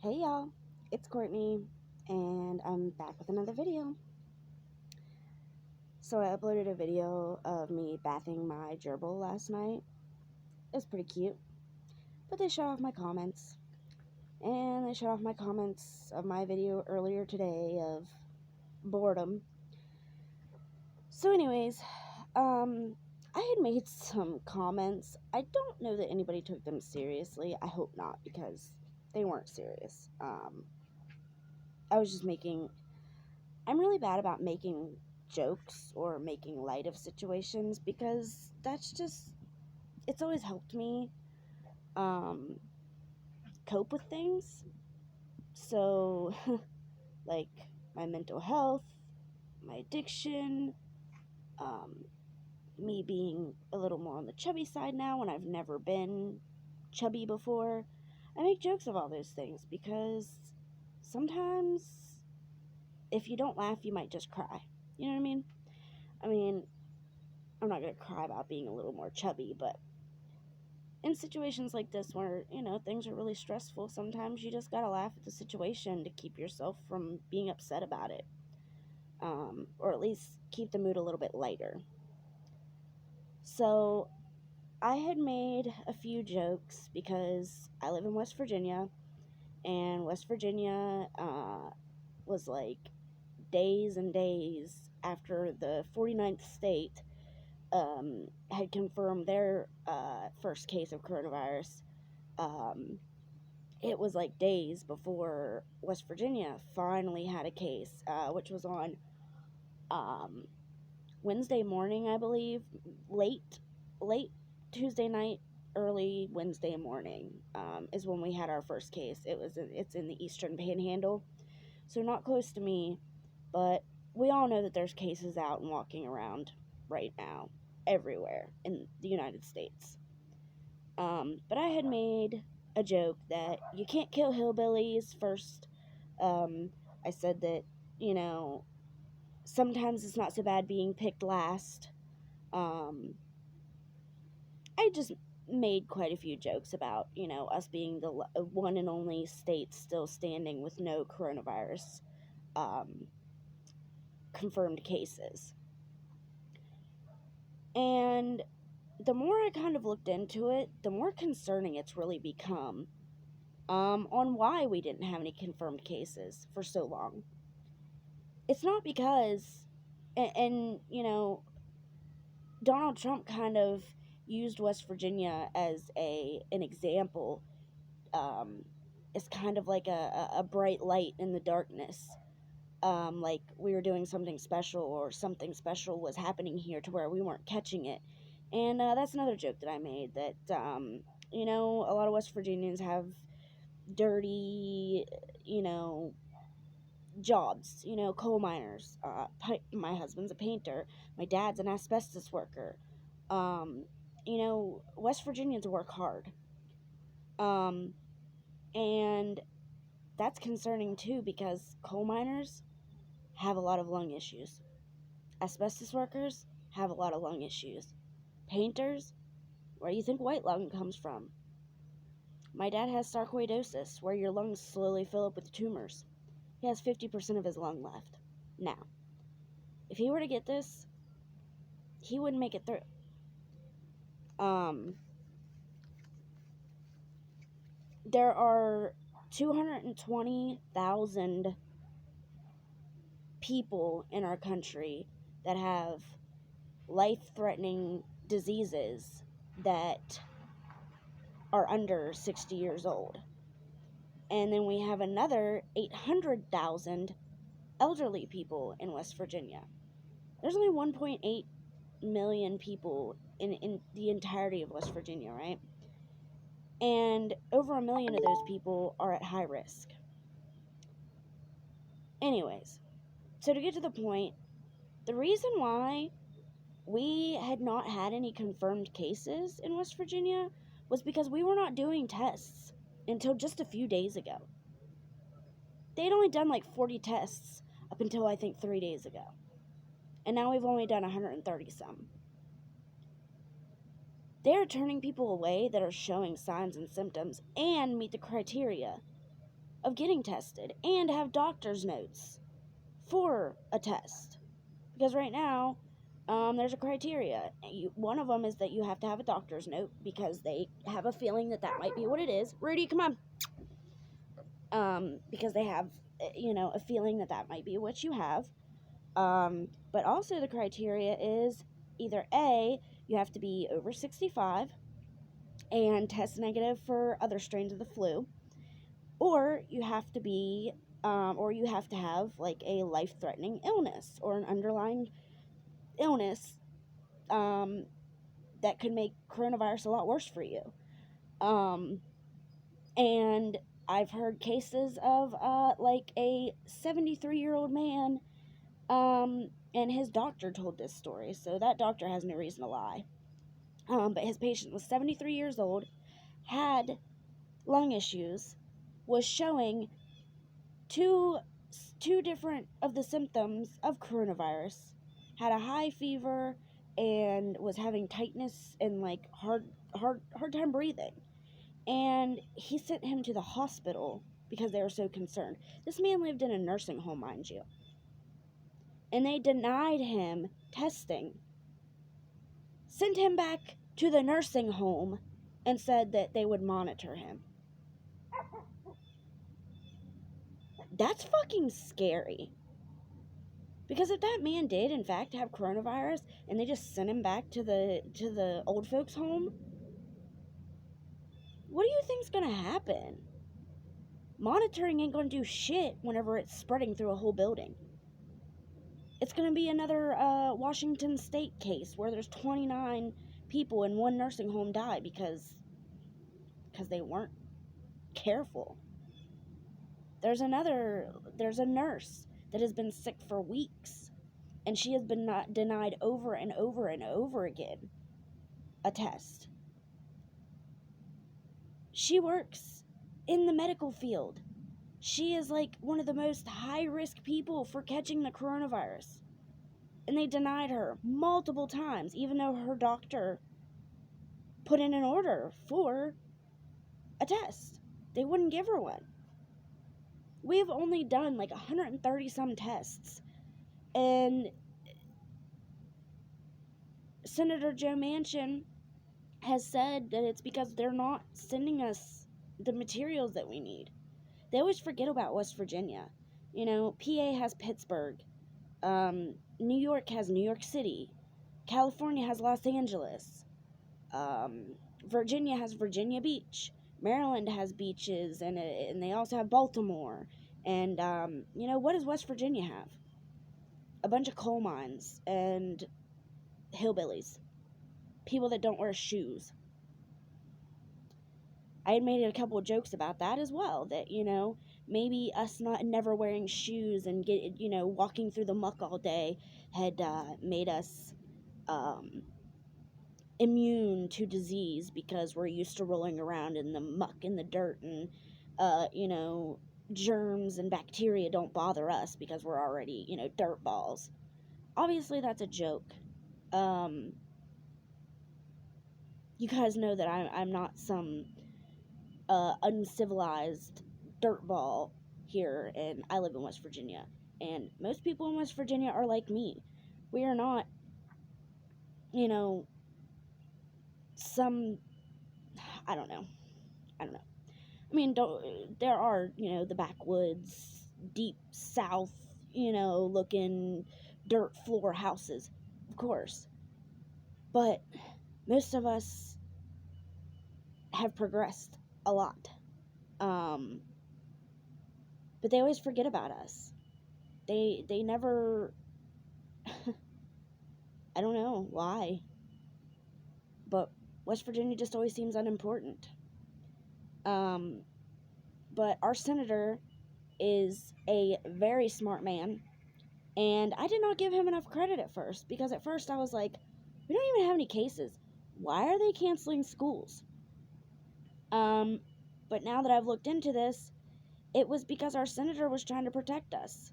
Hey y'all, it's Courtney, and I'm back with another video. So I uploaded a video of me bathing my gerbil last night. It was pretty cute, but they shut off my comments. And they shut off my comments of my video earlier today of boredom. So anyways, I had made some comments. I don't know that anybody took them seriously. I hope not, because they weren't serious. I was just making I'm really bad about making jokes or making light of situations because it's always helped me um, cope with things. So, like my mental health, my addiction, um, me being a little more on the chubby side now when I've never been chubby before. I make jokes of all those things because sometimes if you don't laugh, you might just cry. You know what I mean? I mean, I'm not going to cry about being a little more chubby, but in situations like this where, things are really stressful, sometimes you just got to laugh at the situation to keep yourself from being upset about it. Or at least keep the mood a little bit lighter. So, I had made a few jokes because I live in West Virginia, and West Virginia was like days and days after the 49th state had confirmed their first case of coronavirus. Um, it was like days before West Virginia finally had a case, which was on um, Wednesday morning, I believe, late Tuesday night, early Wednesday morning is when we had our first case. It's in the Eastern Panhandle, so not close to me, but we all know that there's cases out and walking around right now everywhere in the United States. But I had made a joke that you can't kill hillbillies first. Um, I said that, you know, sometimes it's not so bad being picked last. Um, I just made quite a few jokes about, us being the one and only state still standing with no coronavirus um, confirmed cases. And the more I kind of looked into it, the more concerning it's really become on why we didn't have any confirmed cases for so long. It's not because, Donald Trump kind of used West Virginia as an example. It's kind of like a bright light in the darkness. Like we were doing something special or something special was happening here to where we weren't catching it. And that's another joke that I made that, a lot of West Virginians have dirty, jobs, coal miners. My husband's a painter. My dad's an asbestos worker. Um, West Virginians work hard. Um, and that's concerning too because coal miners have a lot of lung issues. Asbestos workers have a lot of lung issues. Painters, where do you think white lung comes from? My dad has sarcoidosis, where your lungs slowly fill up with tumors. He has 50% of his lung left. Now, if he were to get this, he wouldn't make it through. Um, there are 220,000 people in our country that have life-threatening diseases that are under 60 years old. And then we have another 800,000 elderly people in West Virginia. There's only 1.8 million people in the entirety of West Virginia, right? And over 1 million of those people are at high risk. Anyways, so to get to the point, the reason why we had not had any confirmed cases in West Virginia was because we were not doing tests until just a few days ago. They had only done like 40 tests up until I think 3 days ago. And now we've only done 130 some. They're turning people away that are showing signs and symptoms and meet the criteria. of getting tested and have doctor's notes for a test. Because right now, there's a criteria. One of them is that you have to have a doctor's note because they have a feeling that that might be what it is. Rudy, come on. Because they have, a feeling that that might be what you have. But also the criteria is either A, you have to be over 65 and test negative for other strains of the flu, or you have to be, or you have to have like a life-threatening illness or an underlying illness that could make coronavirus a lot worse for you. And I've heard cases of like a 73-year-old man, and his doctor told this story, so that doctor has no reason to lie. But his patient was 73 years old, had lung issues, was showing two different of the symptoms of coronavirus, had a high fever, and was having tightness and like hard time breathing. And he sent him to the hospital because they were so concerned. This man lived in a nursing home, mind you. And they denied him testing. Sent him back to the nursing home and said that they would monitor him. That's fucking scary. Because if that man did, in fact, have coronavirus and they just sent him back to the old folks' home, what do you think's gonna happen? Monitoring ain't gonna do shit whenever it's spreading through a whole building. It's gonna be another Washington State case where there's 29 people in one nursing home die because they weren't careful. There's a nurse that has been sick for weeks, and she has been denied over and over and over again a test. She works in the medical field. She is like one of the most high-risk people for catching the coronavirus. And they denied her multiple times, even though her doctor put in an order for a test. They wouldn't give her one. We have only done like 130 some tests. And Senator Joe Manchin has said that it's because they're not sending us the materials that we need. They always forget about West Virginia. PA has Pittsburgh. New York has New York City. California has Los Angeles. Virginia has Virginia Beach. Maryland has beaches, and they also have Baltimore. And, what does West Virginia have? A bunch of coal mines and hillbillies. People that don't wear shoes. I had made a couple of jokes about that as well. That, maybe us never wearing shoes and walking through the muck all day had made us immune to disease because we're used to rolling around in the muck and the dirt, and germs and bacteria don't bother us because we're already dirt balls. Obviously that's a joke. You guys know that I'm not some uncivilized dirtball here, and I live in West Virginia, and most people in West Virginia are like me. We are not some, I don't know. I mean, there are the backwoods, deep south, looking dirt floor houses, of course, but most of us have progressed a lot. But they always forget about us. They never I don't know why, but West Virginia just always seems unimportant. But our senator is a very smart man, and I did not give him enough credit at first, because at first I was like, we don't even have any cases. Why are they canceling schools? But now that I've looked into this, it was because our senator was trying to protect us.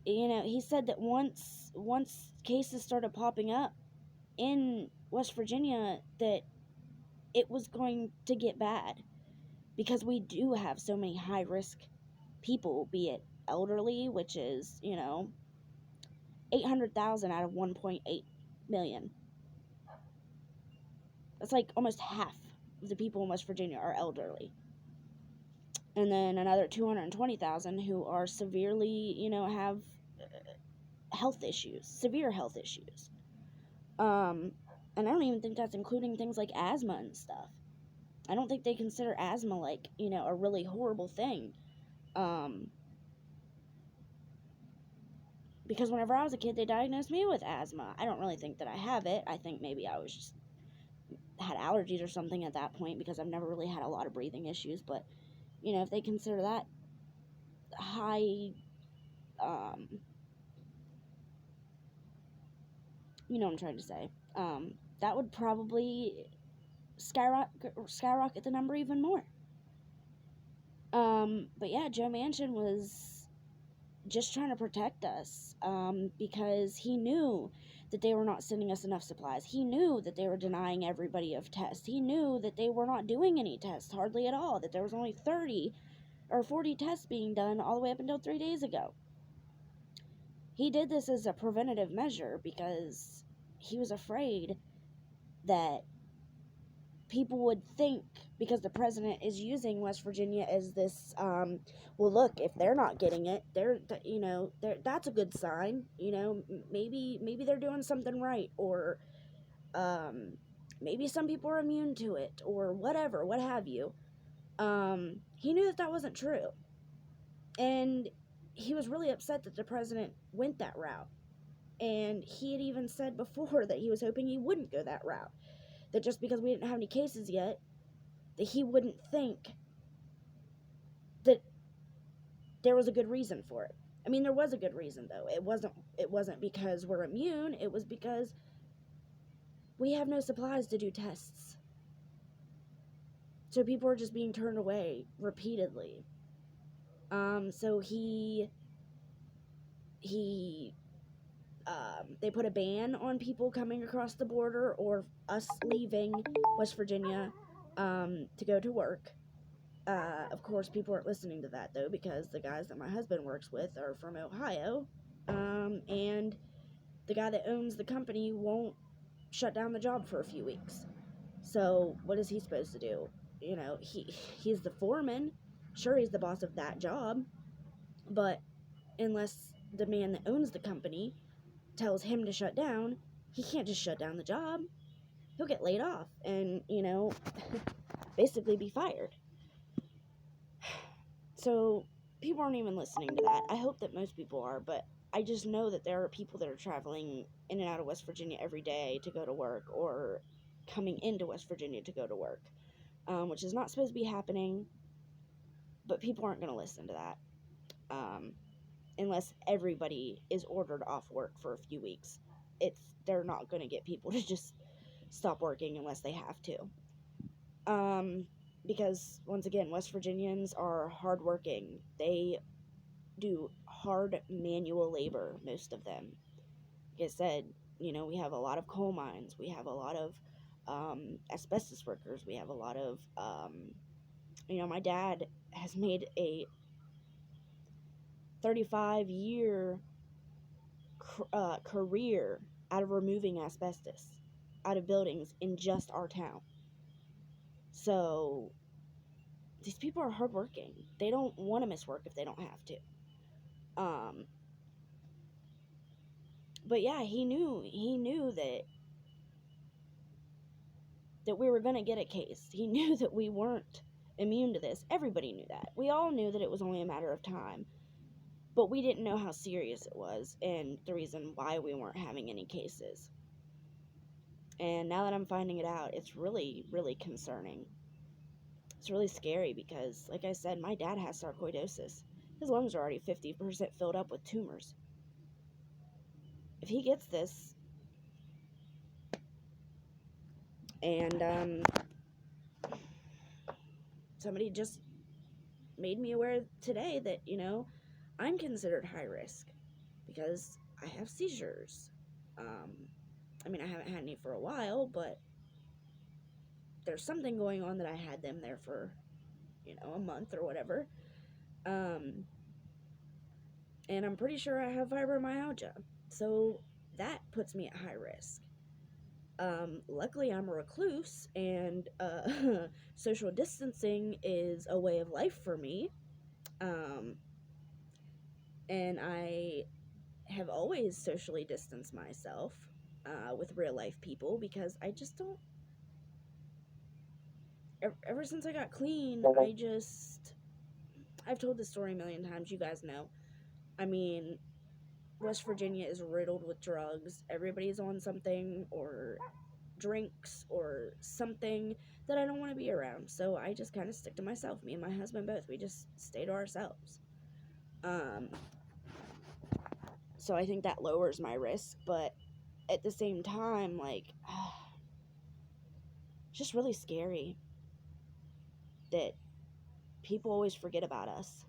He said that once cases started popping up in West Virginia, that it was going to get bad, because we do have so many high risk people, be it elderly, which is, 800,000 out of 1.8 million. That's like almost half of the people in West Virginia are elderly. And then another 220,000 who are severely, have health issues, severe health issues. And I don't even think that's including things like asthma and stuff. I don't think they consider asthma like, a really horrible thing. Because whenever I was a kid, they diagnosed me with asthma. I don't really think that I have it. I think maybe I was just had allergies or something at that point, because I've never really had a lot of breathing issues. But, if they consider that high, you know what I'm trying to say, that would probably skyrocket the number even more. But yeah, Joe Manchin was just trying to protect us, because he knew that they were not sending us enough supplies. He knew that they were denying everybody of tests. He knew that they were not doing any tests, hardly at all, that there was only 30 or 40 tests being done all the way up until 3 days ago. He did this as a preventative measure because he was afraid that people would think, because the president is using West Virginia as this, well, look, if they're not getting it, that's a good sign. Maybe they're doing something right, or maybe some people are immune to it, or whatever, what have you. He knew that wasn't true, and he was really upset that the president went that route. And he had even said before that he was hoping he wouldn't go that route, that just because we didn't have any cases yet, that he wouldn't think that there was a good reason for it. I mean, there was a good reason, though. It wasn't because we're immune. It was because we have no supplies to do tests. So people are just being turned away repeatedly. So they put a ban on people coming across the border or us leaving West Virginia to go to work. Of course, people aren't listening to that, though, because the guys that my husband works with are from Ohio, and the guy that owns the company won't shut down the job for a few weeks. So what is he supposed to do? He's the foreman. Sure, he's the boss of that job, but unless the man that owns the company tells him to shut down, he can't just shut down the job. He'll get laid off and, basically be fired. So people aren't even listening to that. I hope that most people are, but I just know that there are people that are traveling in and out of West Virginia every day to go to work, or coming into West Virginia to go to work, which is not supposed to be happening, but people aren't going to listen to that, unless everybody is ordered off work for a few weeks. They're not going to get people to just stop working unless they have to. Because, once again, West Virginians are hardworking. They do hard manual labor, most of them. Like I said, we have a lot of coal mines. We have a lot of asbestos workers. We have a lot of, my dad has made a 35-year career out of removing asbestos out of buildings in just our town. So these people are hardworking. They don't want to miss work if they don't have to. But yeah, he knew that we were going to get a case. He knew that we weren't immune to this. Everybody knew that. We all knew that it was only a matter of time. But we didn't know how serious it was, and the reason why we weren't having any cases. And now that I'm finding it out, it's really, really concerning. It's really scary because, like I said, my dad has sarcoidosis. His lungs are already 50% filled up with tumors. If he gets this, and somebody just made me aware today that, I'm considered high risk because I have seizures. I haven't had any for a while, but there's something going on that I had them there for a month or whatever. And I'm pretty sure I have fibromyalgia. So that puts me at high risk. Luckily, I'm a recluse, and social distancing is a way of life for me. Um, and I have always socially distanced myself with real life people because I just don't. Ever since I got clean, I've told this story a million times. You guys know. I mean, West Virginia is riddled with drugs. Everybody's on something or drinks or something that I don't want to be around. So I just kind of stick to myself. Me and my husband both. We just stay to ourselves. So I think that lowers my risk, but at the same time, like, it's just really scary that people always forget about us.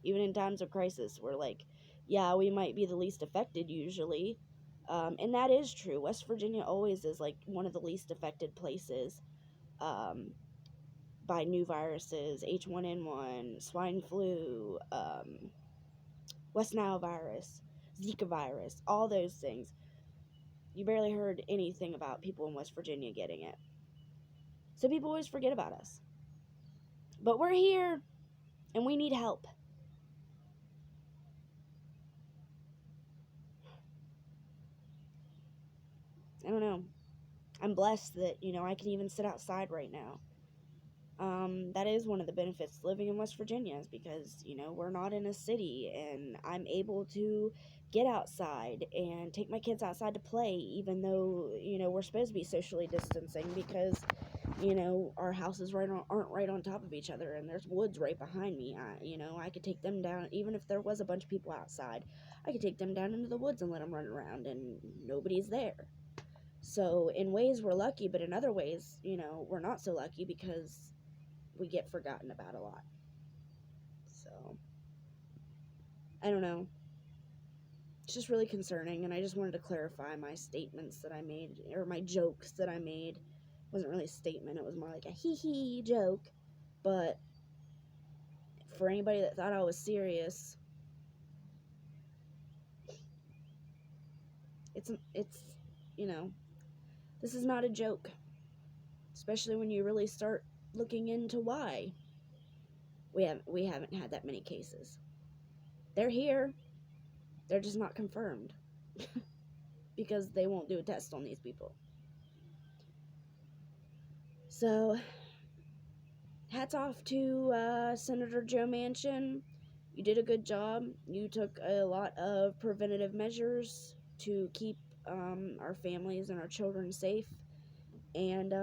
Even in times of crisis, we're like, yeah, we might be the least affected usually. And that is true. West Virginia always is like one of the least affected places by new viruses, H1N1, swine flu, West Nile virus, Zika virus, all those things. You barely heard anything about people in West Virginia getting it. So people always forget about us. But we're here, and we need help. I don't know. I'm blessed that, I can even sit outside right now. That is one of the benefits living in West Virginia is because, we're not in a city and I'm able to get outside and take my kids outside to play, even though, we're supposed to be socially distancing because, our houses aren't right on top of each other and there's woods right behind me. I could take them down, even if there was a bunch of people outside, I could take them down into the woods and let them run around and nobody's there. So in ways we're lucky, but in other ways, we're not so lucky because we get forgotten about a lot. So, I don't know. It's just really concerning, and I just wanted to clarify my statements that I made, or my jokes that I made. It wasn't really a statement, it was more like a hee-hee joke. But for anybody that thought I was serious, it's this is not a joke. Especially when you really start looking into why we haven't had that many cases. They're here. They're just not confirmed because they won't do a test on these people. So, hats off to Senator Joe Manchin. You did a good job. You took a lot of preventative measures to keep our families and our children safe. And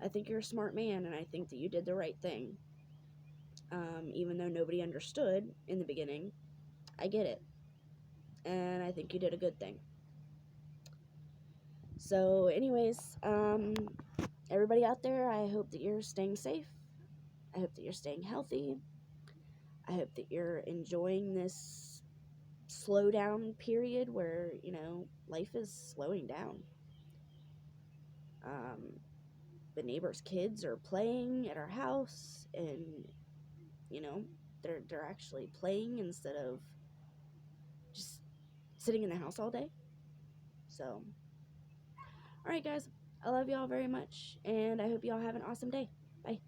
I think you're a smart man, and I think that you did the right thing. Even though nobody understood in the beginning, I get it. And I think you did a good thing. So, anyways, everybody out there, I hope that you're staying safe. I hope that you're staying healthy. I hope that you're enjoying this slowdown period where, life is slowing down. The neighbors' kids are playing at our house, and, they're actually playing instead of just sitting in the house all day. So, alright, guys, I love y'all very much, and I hope y'all have an awesome day. Bye.